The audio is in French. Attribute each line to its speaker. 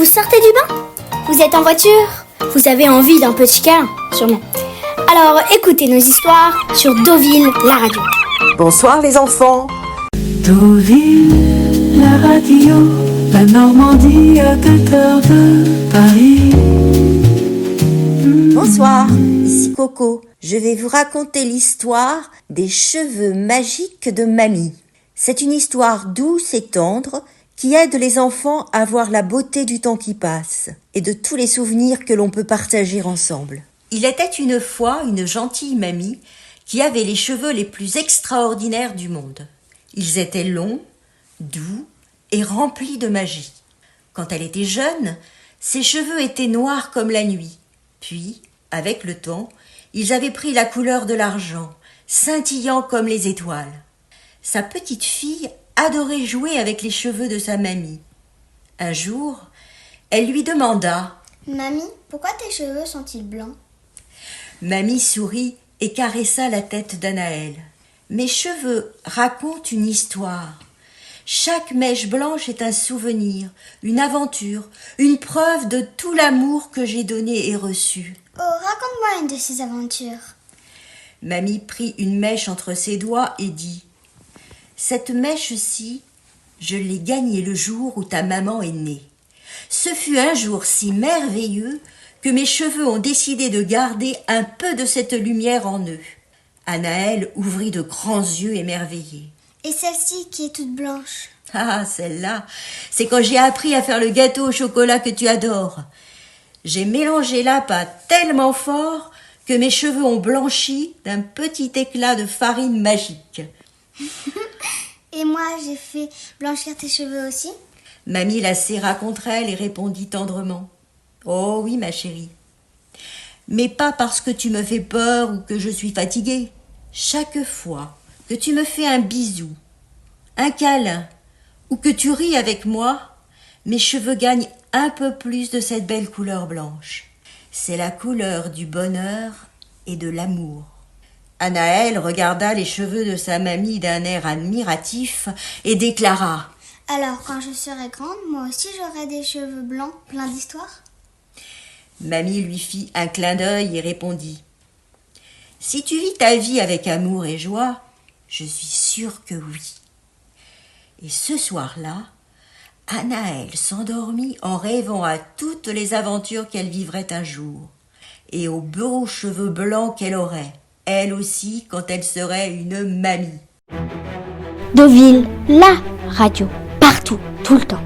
Speaker 1: sortez du bain? Vous êtes en voiture? Vous avez envie d'un petit câlin, sûrement. Alors écoutez nos histoires sur Deauville, la radio.
Speaker 2: Bonsoir les enfants.
Speaker 3: Deauville, la radio, la Normandie à 2 heures de Paris.
Speaker 2: Bonsoir, ici Coco. Je vais vous raconter l'histoire des cheveux magiques de Mamie. C'est une histoire douce et tendre qui aide les enfants à voir la beauté du temps qui passe et de tous les souvenirs que l'on peut partager ensemble. Il était une fois une gentille mamie qui avait les cheveux les plus extraordinaires du monde. Ils étaient longs, doux et remplis de magie. Quand elle était jeune, ses cheveux étaient noirs comme la nuit. Puis, avec le temps, ils avaient pris la couleur de l'argent, scintillant comme les étoiles. Sa petite fille adorait jouer avec les cheveux de sa mamie. Un jour, elle lui demanda
Speaker 1: « Mamie, pourquoi tes cheveux sont-ils blancs ?»
Speaker 2: Mamie sourit et caressa la tête d'Anaël. « Mes cheveux racontent une histoire. Chaque mèche blanche est un souvenir, une aventure, une preuve de tout l'amour que j'ai donné et reçu. »
Speaker 1: Oh, raconte-moi une de ces aventures.
Speaker 2: Mamie prit une mèche entre ses doigts et dit « Cette mèche-ci, je l'ai gagnée le jour où ta maman est née. Ce fut un jour si merveilleux que mes cheveux ont décidé de garder un peu de cette lumière en eux. » Anaël ouvrit de grands yeux émerveillés.
Speaker 1: « Et celle-ci qui est toute blanche ?»«
Speaker 2: Ah, celle-là, c'est quand j'ai appris à faire le gâteau au chocolat que tu adores. J'ai mélangé la pâte tellement fort que mes cheveux ont blanchi d'un petit éclat de farine magique. »
Speaker 1: Et moi, j'ai fait blanchir tes cheveux aussi ?
Speaker 2: Mamie la serra contre elle et répondit tendrement. « Oh oui, ma chérie. Mais pas parce que tu me fais peur ou que je suis fatiguée. Chaque fois que tu me fais un bisou, un câlin ou que tu ris avec moi, mes cheveux gagnent un peu plus de cette belle couleur blanche. C'est la couleur du bonheur et de l'amour. » Anaël regarda les cheveux de sa mamie d'un air admiratif et déclara «
Speaker 1: Alors, quand je serai grande, moi aussi j'aurai des cheveux blancs, plein d'histoires ?»
Speaker 2: Mamie lui fit un clin d'œil et répondit « Si tu vis ta vie avec amour et joie, je suis sûre que oui. » Et ce soir-là, Anaël s'endormit en rêvant à toutes les aventures qu'elle vivrait un jour et aux beaux cheveux blancs qu'elle aurait, elle aussi, quand elle serait une mamie.
Speaker 1: Deauville, la radio, partout, tout le temps.